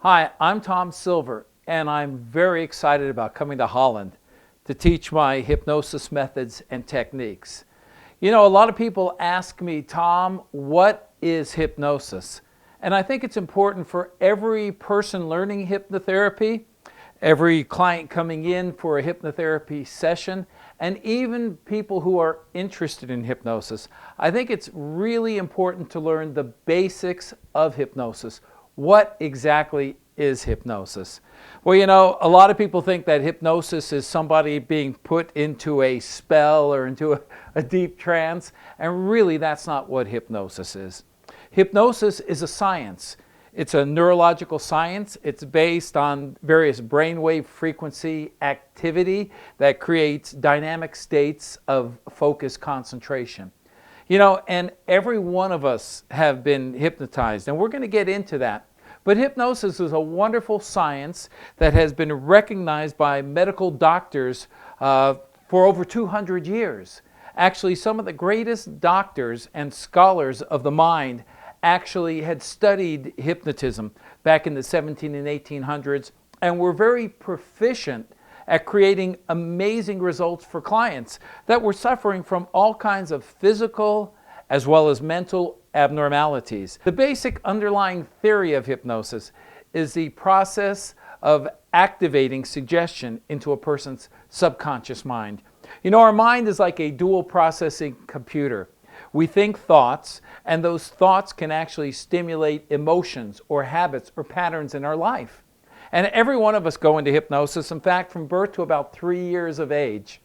Hi, I'm Tom Silver, and I'm very excited about coming to Holland to teach my hypnosis methods and techniques. You know, a lot of people ask me, Tom, what is hypnosis? And I think it's important for every person learning hypnotherapy, every client coming in for a hypnotherapy session, and even people who are interested in hypnosis. I think it's really important to learn the basics of hypnosis. What exactly is hypnosis? Well, you know, a lot of people think that hypnosis is somebody being put into a spell or into a deep trance, and really that's not what hypnosis is. Hypnosis is a science. It's a neurological science. It's based on various brainwave frequency activity that creates dynamic states of focus concentration. You know, and every one of us have been hypnotized, and we're going to get into that. But hypnosis is a wonderful science that has been recognized by medical doctors for over 200 years. Actually, some of the greatest doctors and scholars of the mind actually had studied hypnotism back in the 17 and 1800s and were very proficient at creating amazing results for clients that were suffering from all kinds of physical as well as mental abnormalities. The basic underlying theory of hypnosis is the process of activating suggestion into a person's subconscious mind. You know, our mind is like a dual processing computer. We think thoughts, and those thoughts can actually stimulate emotions or habits or patterns in our life. And every one of us go into hypnosis, in fact, from birth to about 3 years of age.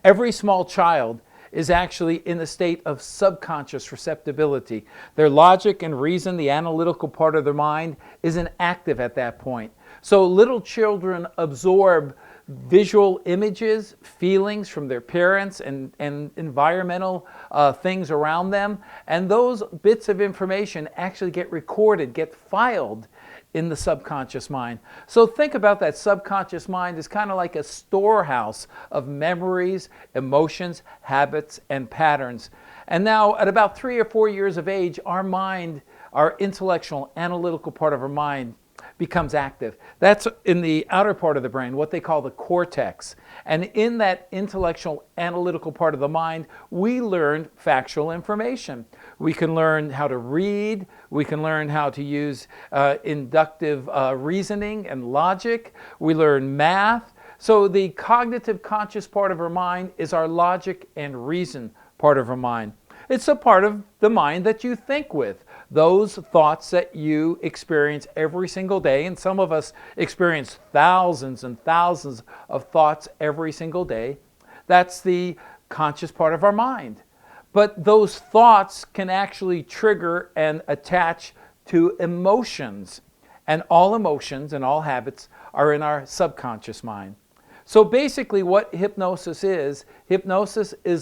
Every small child is actually in a state of subconscious receptibility. Their logic and reason, the analytical part of their mind, isn't active at that point. So little children absorb visual images, feelings from their parents and environmental things around them, and those bits of information actually get recorded, get filed in the subconscious mind. So think about that subconscious mind as kind of like a storehouse of memories, emotions, habits, and patterns. And now at about 3 or 4 years of age, our mind, our intellectual, analytical part of our mind becomes active. That's in the outer part of the brain, what they call the cortex. And in that intellectual, analytical part of the mind, we learn factual information. We can learn how to read. We can learn how to use inductive reasoning and logic. We learn math. So the cognitive conscious part of our mind is our logic and reason part of our mind. It's a part of the mind that you think with, those thoughts that you experience every single day, and some of us experience thousands and thousands of thoughts every single day. That's the conscious part of our mind. But those thoughts can actually trigger and attach to emotions, and all emotions and all habits are in our subconscious mind. So basically what hypnosis is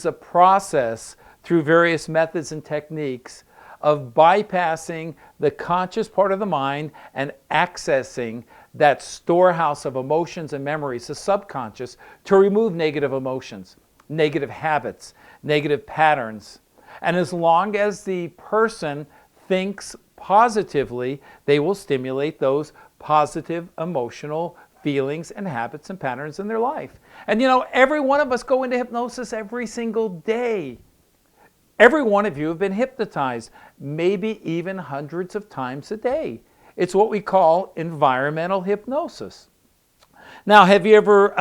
a process through various methods and techniques of bypassing the conscious part of the mind and accessing that storehouse of emotions and memories, the subconscious, to remove negative emotions, negative habits, negative patterns. And as long as the person thinks positively, they will stimulate those positive emotional feelings and habits and patterns in their life. And you know, every one of us go into hypnosis every single day. Every one of you have been hypnotized, maybe even hundreds of times a day. It's what we call environmental hypnosis. Now, have you ever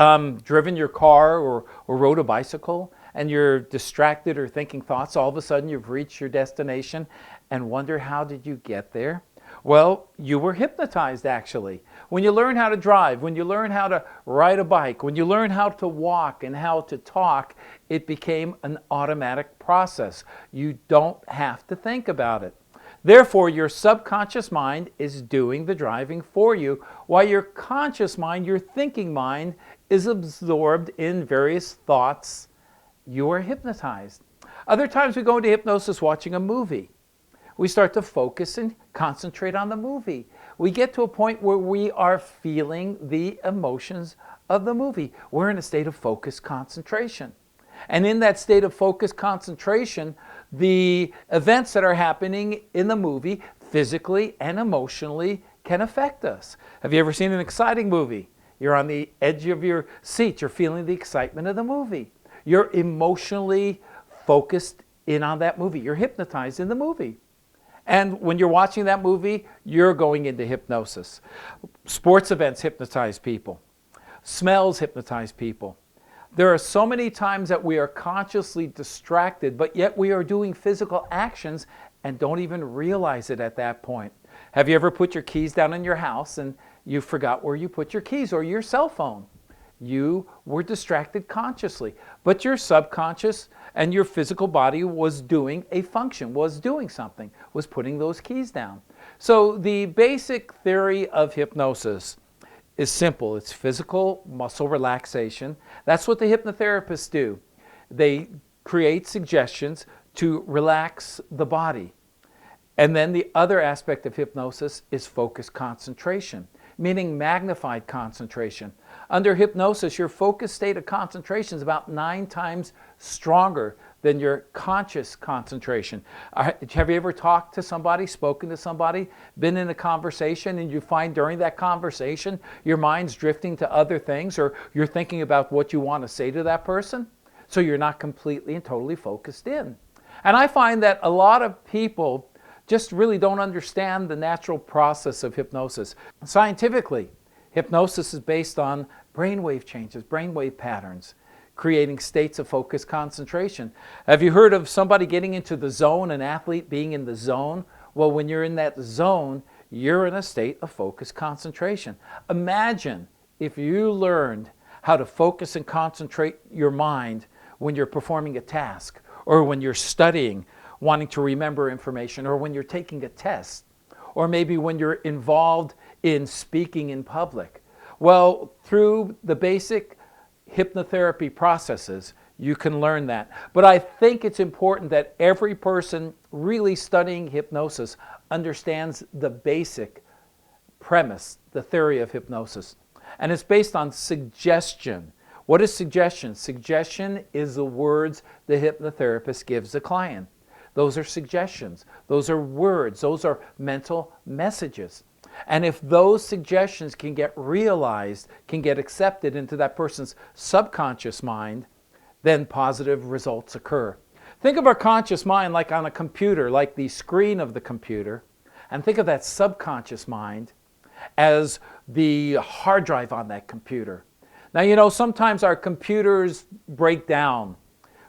driven your car or rode a bicycle and you're distracted or thinking thoughts? All of a sudden you've reached your destination and wonder, how did you get there? Well, you were hypnotized actually. When you learn how to drive, when you learn how to ride a bike, when you learn how to walk and how to talk, it became an automatic process. You don't have to think about it. Therefore, your subconscious mind is doing the driving for you, while your conscious mind, your thinking mind, is absorbed in various thoughts. You are hypnotized. Other times we go into hypnosis watching a movie. We start to focus and concentrate on the movie. We get to a point where we are feeling the emotions of the movie. We're in a state of focused concentration. And in that state of focused concentration, the events that are happening in the movie physically and emotionally can affect us. Have you ever seen an exciting movie? You're on the edge of your seat. You're feeling the excitement of the movie. You're emotionally focused in on that movie. You're hypnotized in the movie. And when you're watching that movie, you're going into hypnosis. Sports events hypnotize people. Smells hypnotize people. There are so many times that we are consciously distracted, but yet we are doing physical actions and don't even realize it at that point. Have you ever put your keys down in your house and you forgot where you put your keys, or your cell phone? You were distracted consciously, but your subconscious and your physical body was doing a function, was doing something, was putting those keys down. So the basic theory of hypnosis is simple. It's physical muscle relaxation. That's what the hypnotherapists do. They create suggestions to relax the body. And then the other aspect of hypnosis is focused concentration, meaning magnified concentration. Under hypnosis, your focused state of concentration is about 9 times stronger than your conscious concentration. Have you ever talked to somebody, spoken to somebody, been in a conversation, and you find during that conversation your mind's drifting to other things, or you're thinking about what you want to say to that person? So you're not completely and totally focused in. And I find that a lot of people just really don't understand the natural process of hypnosis. Scientifically, hypnosis is based on brainwave changes, brainwave patterns, creating states of focused concentration. Have you heard of somebody getting into the zone, an athlete being in the zone? Well, when you're in that zone, you're in a state of focused concentration. Imagine if you learned how to focus and concentrate your mind when you're performing a task, or when you're studying, wanting to remember information, or when you're taking a test, or maybe when you're involved in speaking in public. Well, through the basic hypnotherapy processes, you can learn that. But I think it's important that every person really studying hypnosis understands the basic premise, the theory of hypnosis. And it's based on suggestion. What is suggestion? Suggestion is the words the hypnotherapist gives the client. Those are suggestions. Those are words. Those are mental messages. And if those suggestions can get realized, can get accepted into that person's subconscious mind, then positive results occur. Think of our conscious mind like on a computer, like the screen of the computer, and think of that subconscious mind as the hard drive on that computer. Now, you know, sometimes our computers break down.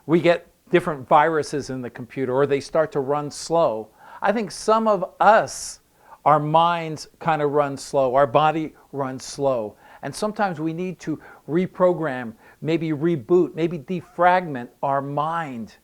We get different viruses in the computer, or they start to run slow. I think some of us, our minds kind of run slow, our body runs slow. And sometimes we need to reprogram, maybe reboot, maybe defragment our mind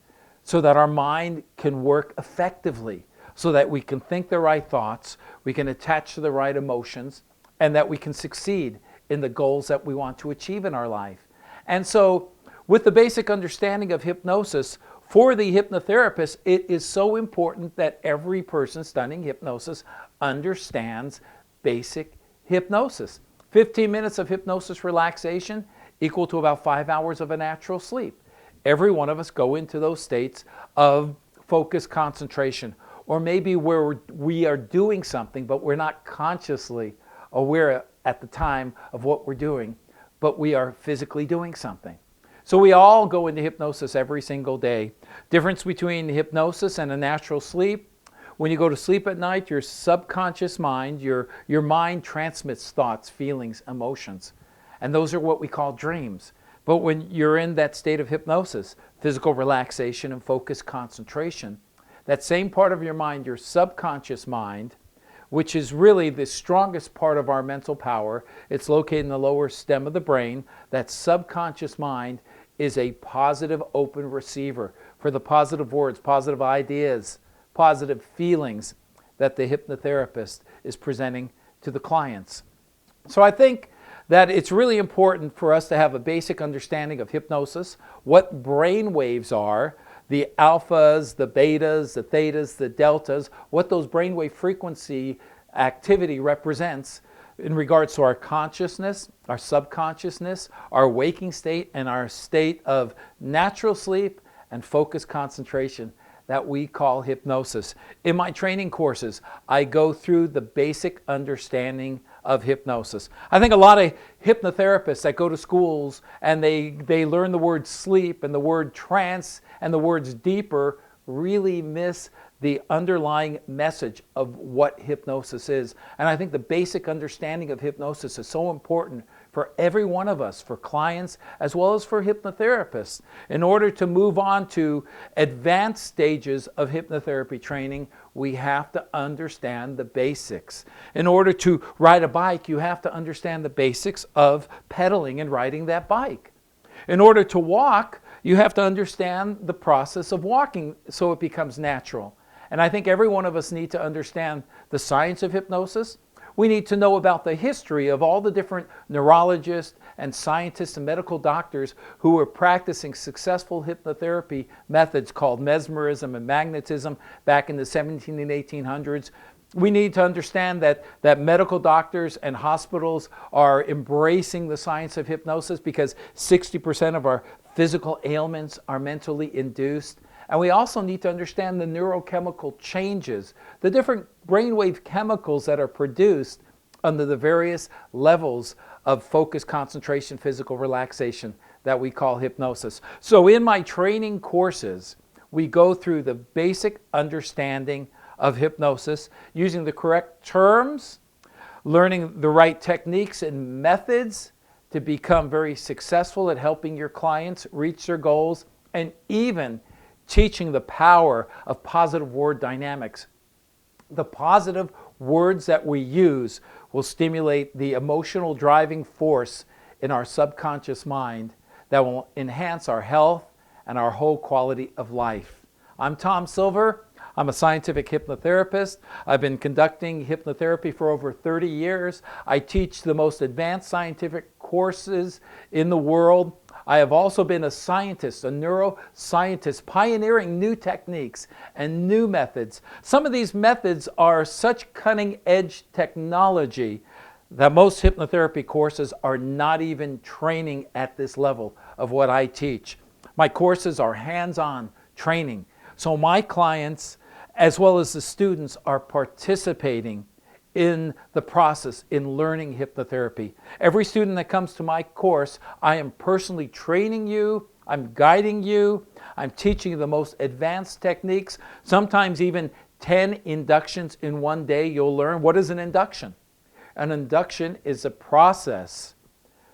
so that our mind can work effectively, so that we can think the right thoughts, we can attach to the right emotions, and that we can succeed in the goals that we want to achieve in our life. And so, with the basic understanding of hypnosis, for the hypnotherapist, it is so important that every person studying hypnosis understands basic hypnosis. 15 minutes of hypnosis relaxation equal to about 5 hours of a natural sleep. Every one of us go into those states of focused concentration, or maybe where we are doing something, but we're not consciously aware at the time of what we're doing, but we are physically doing something. So we all go into hypnosis every single day. Difference between hypnosis and a natural sleep: when you go to sleep at night, your subconscious mind, your mind transmits thoughts, feelings, emotions. And those are what we call dreams. But when you're in that state of hypnosis, physical relaxation and focused concentration, that same part of your mind, your subconscious mind, which is really the strongest part of our mental power, it's located in the lower stem of the brain. That subconscious mind is a positive open receiver for the positive words, positive ideas, positive feelings that the hypnotherapist is presenting to the clients. So I think that it's really important for us to have a basic understanding of hypnosis, what brain waves are, the alphas, the betas, the thetas, the deltas, what those brainwave frequency activity represents in regards to our consciousness, our subconsciousness, our waking state, and our state of natural sleep and focused concentration. that we call hypnosis. In my training courses, I go through the basic understanding of hypnosis. I think a lot of hypnotherapists that go to schools and they learn the word sleep and the word trance and the words deeper really miss the underlying message of what hypnosis is. And I think the basic understanding of hypnosis is so important for every one of us, for clients as well as for hypnotherapists. In order to move on to advanced stages of hypnotherapy training, we have to understand the basics. In order to ride a bike, you have to understand the basics of pedaling and riding that bike. In order to walk, you have to understand the process of walking so it becomes natural. And I think every one of us need to understand the science of hypnosis. We need to know about the history of all the different neurologists and scientists and medical doctors who were practicing successful hypnotherapy methods called mesmerism and magnetism back in the 1700s and 1800s. We need to understand that medical doctors and hospitals are embracing the science of hypnosis because 60% of our physical ailments are mentally induced. And we also need to understand the neurochemical changes, the different brainwave chemicals that are produced under the various levels of focus, concentration, physical relaxation that we call hypnosis. So in my training courses, we go through the basic understanding of hypnosis, using the correct terms, learning the right techniques and methods to become very successful at helping your clients reach their goals, and even teaching the power of positive word dynamics. The positive words that we use will stimulate the emotional driving force in our subconscious mind that will enhance our health and our whole quality of life. I'm Tom Silver. I'm a scientific hypnotherapist. I've been conducting hypnotherapy for over 30 years. I teach the most advanced scientific courses in the world. I have also been a scientist, a neuroscientist, pioneering new techniques and new methods. Some of these methods are such cutting-edge technology that most hypnotherapy courses are not even training at this level of what I teach. My courses are hands-on training. So my clients, as well as the students, are participating in the process in learning hypnotherapy. Every student that comes to my course, I am personally training you, I'm guiding you, I'm teaching you the most advanced techniques, sometimes even 10 inductions in one day. You'll learn. What is an induction? An induction is a process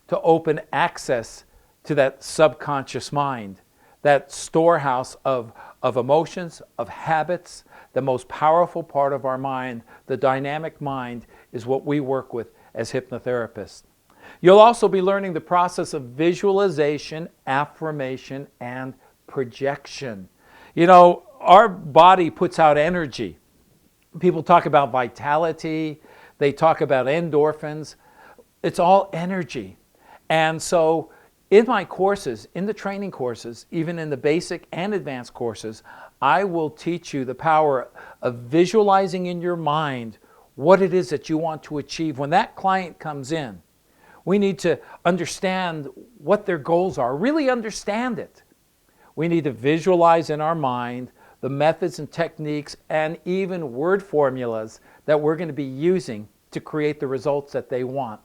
to open access to that subconscious mind, that storehouse of emotions, of habits. The most powerful part of our mind, the dynamic mind, is what we work with as hypnotherapists. You'll also be learning the process of visualization, affirmation, and projection. You know, our body puts out energy. People talk about vitality, they talk about endorphins. It's all energy. And so in my courses, in the training courses, even in the basic and advanced courses, I will teach you the power of visualizing in your mind what it is that you want to achieve. When that client comes in, we need to understand what their goals are, really understand it. We need to visualize in our mind the methods and techniques and even word formulas that we're going to be using to create the results that they want.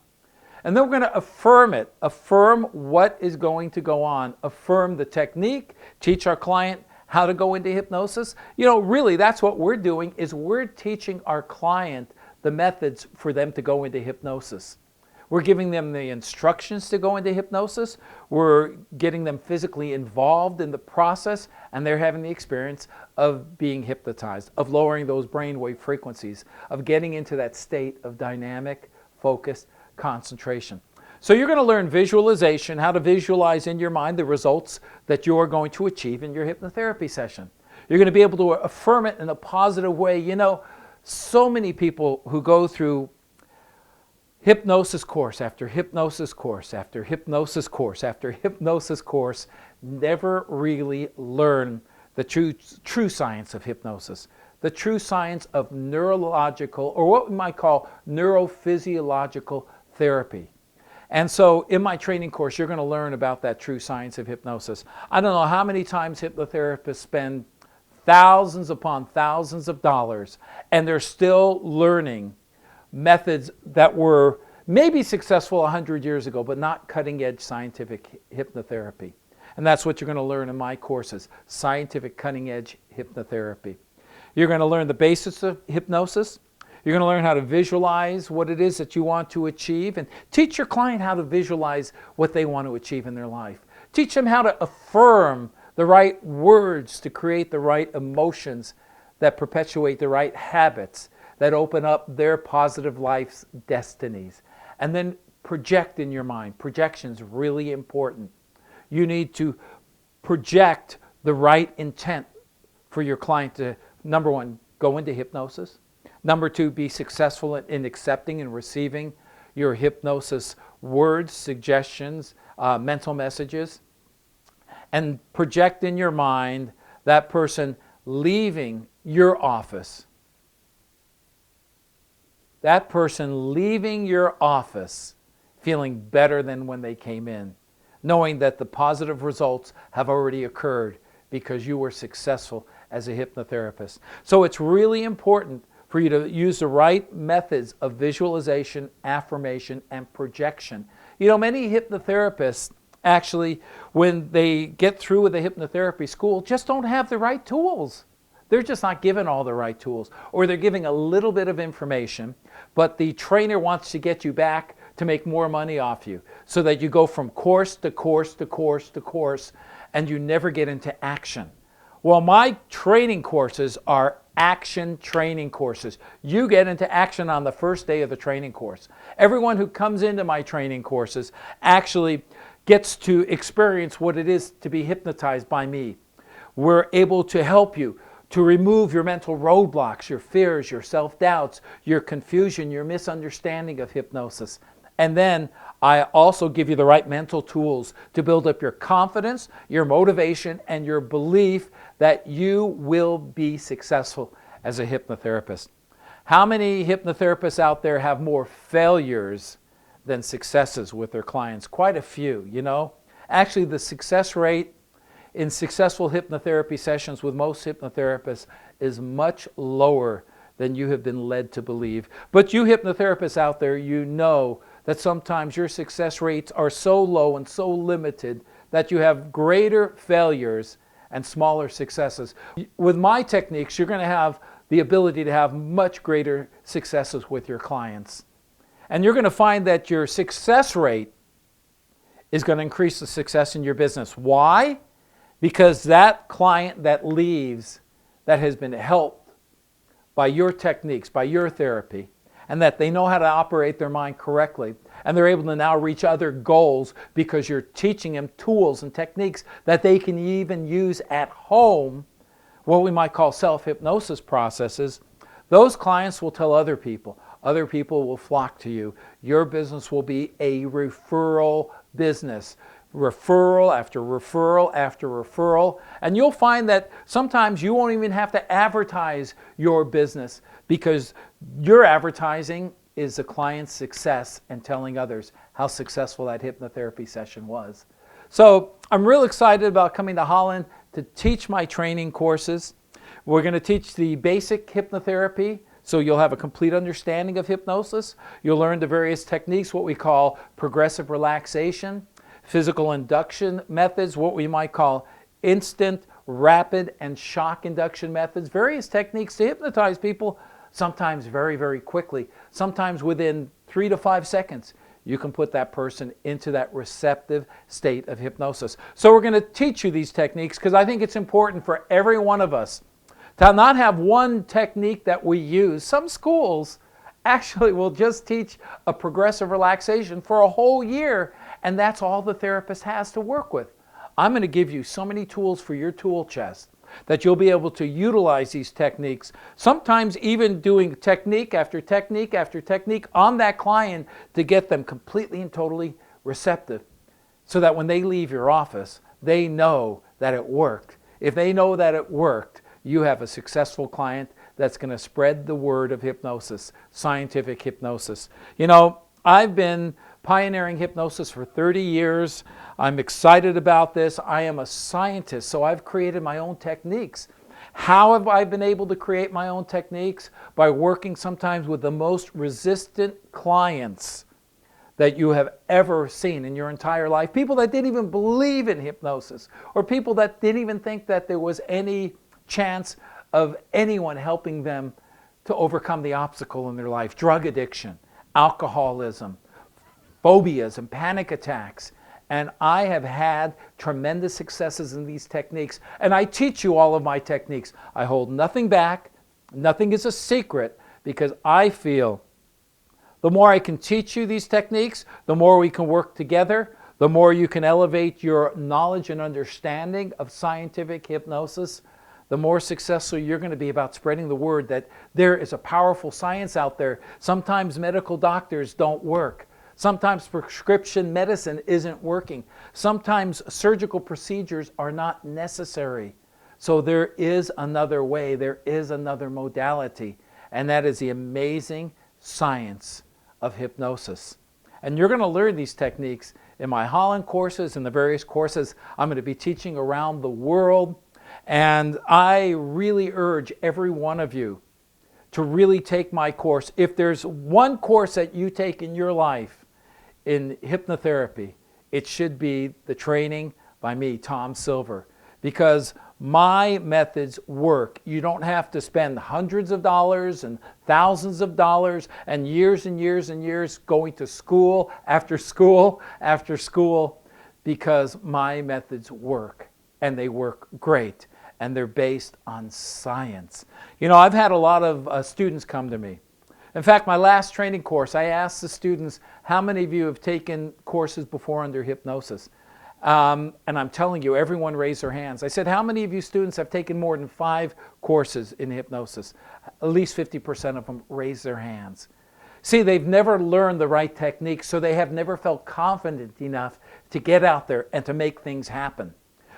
And then we're going to affirm it, affirm what is going to go on, affirm the technique, teach our client how to go into hypnosis. You know, really that's what we're doing, is we're teaching our client the methods for them to go into hypnosis. We're giving them the instructions to go into hypnosis. We're getting them physically involved in the process, and they're having the experience of being hypnotized, of lowering those brainwave frequencies, of getting into that state of dynamic, focused concentration. So you're going to learn visualization, how to visualize in your mind the results that you're going to achieve in your hypnotherapy session. You're going to be able to affirm it in a positive way. You know, so many people who go through hypnosis course after hypnosis course after hypnosis course after hypnosis course never really learn the true science of hypnosis, the true science of neurological, or what we might call neurophysiological therapy. And so in my training course, you're going to learn about that true science of hypnosis. I don't know how many times hypnotherapists spend thousands upon thousands of dollars, and they're still learning methods that were maybe successful 100 years ago, but not cutting-edge scientific hypnotherapy. And that's what you're going to learn in my courses, scientific cutting-edge hypnotherapy. You're going to learn the basics of hypnosis. You're going to learn how to visualize what it is that you want to achieve, and teach your client how to visualize what they want to achieve in their life. Teach them how to affirm the right words to create the right emotions that perpetuate the right habits that open up their positive life's destinies. And then project in your mind. Projection's really important. You need to project the right intent for your client to, number one, go into hypnosis. Number two, be successful in accepting and receiving your hypnosis words, suggestions, mental messages. And project in your mind that person leaving your office. That person leaving your office feeling better than when they came in, knowing that the positive results have already occurred because you were successful as a hypnotherapist. So it's really important for you to use the right methods of visualization, affirmation, and projection. You know, many hypnotherapists actually, when they get through with the hypnotherapy school, just don't have the right tools. They're just not given all the right tools, or they're giving a little bit of information, but the trainer wants to get you back to make more money off you, so that you go from course to course to course to course, and you never get into action. Well, my training courses are action training courses. You get into action on the first day of the training course. Everyone who comes into my training courses actually gets to experience what it is to be hypnotized by me. We're able to help you to remove your mental roadblocks, your fears, your self-doubts, your confusion, your misunderstanding of hypnosis. And then I also give you the right mental tools to build up your confidence, your motivation, and your belief that you will be successful as a hypnotherapist. How many hypnotherapists out there have more failures than successes with their clients? Quite a few, you know. Actually, the success rate in successful hypnotherapy sessions with most hypnotherapists is much lower than you have been led to believe. But you hypnotherapists out there, you know that sometimes your success rates are so low and so limited that you have greater failures and smaller successes. With my techniques, you're going to have the ability to have much greater successes with your clients. And you're going to find that your success rate is going to increase the success in your business. Why? Because that client that leaves, that has been helped by your techniques, by your therapy, and that they know how to operate their mind correctly, and they're able to now reach other goals because you're teaching them tools and techniques that they can even use at home, what we might call self-hypnosis processes. Those clients will tell other people. Other people will flock to you. Your business will be a referral business. Referral after referral after referral. And you'll find that sometimes you won't even have to advertise your business, because your advertising is the client's success and telling others how successful that hypnotherapy session was. So I'm real excited about coming to Holland to teach my training courses. We're going to teach the basic hypnotherapy, so you'll have a complete understanding of hypnosis. You'll learn the various techniques, what we call progressive relaxation, physical induction methods, what we might call instant, rapid, and shock induction methods, various techniques to hypnotize people, sometimes very, very quickly, sometimes within 3 to 5 seconds. You can put that person into that receptive state of hypnosis. So we're going to teach you these techniques because I think it's important for every one of us to not have one technique that we use. Some schools actually will just teach a progressive relaxation for a whole year, and that's all the therapist has to work with. I'm going to give you so many tools for your tool chest that you'll be able to utilize these techniques, sometimes even doing technique after technique after technique on that client to get them completely and totally receptive, so that when they leave your office, they know that it worked. If they know that it worked, you have a successful client that's going to spread the word of hypnosis, scientific hypnosis. You know, I've been pioneering hypnosis for 30 years. I'm excited about this. I am a scientist, so I've created my own techniques. How have I been able to create my own techniques? By working sometimes with the most resistant clients that you have ever seen in your entire life. People that didn't even believe in hypnosis, or people that didn't even think that there was any chance of anyone helping them to overcome the obstacle in their life. Drug addiction, alcoholism, phobias and panic attacks. And I have had tremendous successes in these techniques. And I teach you all of my techniques. I hold nothing back. Nothing is a secret, because I feel the more I can teach you these techniques, the more we can work together, the more you can elevate your knowledge and understanding of scientific hypnosis, the more successful you're going to be about spreading the word that there is a powerful science out there. Sometimes medical doctors don't work. Sometimes prescription medicine isn't working. Sometimes surgical procedures are not necessary. So there is another way, there is another modality, and that is the amazing science of hypnosis. And you're going to learn these techniques in my Holland courses and the various courses I'm going to be teaching around the world. And I really urge every one of you to really take my course. If there's one course that you take in your life in hypnotherapy, it should be the training by me, Tom Silver, because my methods work. You don't have to spend hundreds of dollars and thousands of dollars and years and years and years going to school after school after school, because my methods work, and they work great, and they're based on science. You know, I've had a lot of students come to me. In fact, my last training course, I asked the students, how many of you have taken courses before under hypnosis? And I'm telling you, everyone raised their hands. I said, how many of you students have taken more than 5 courses in hypnosis? At least 50% of them raised their hands. See, they've never learned the right technique, so they have never felt confident enough to get out there and to make things happen.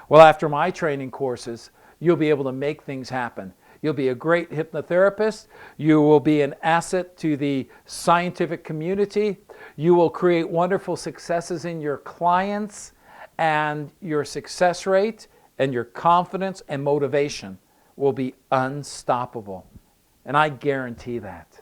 Well, after my training courses, you'll be able to make things happen. You'll be a great hypnotherapist. You will be an asset to the scientific community. You will create wonderful successes in your clients, and your success rate and your confidence and motivation will be unstoppable. And I guarantee that.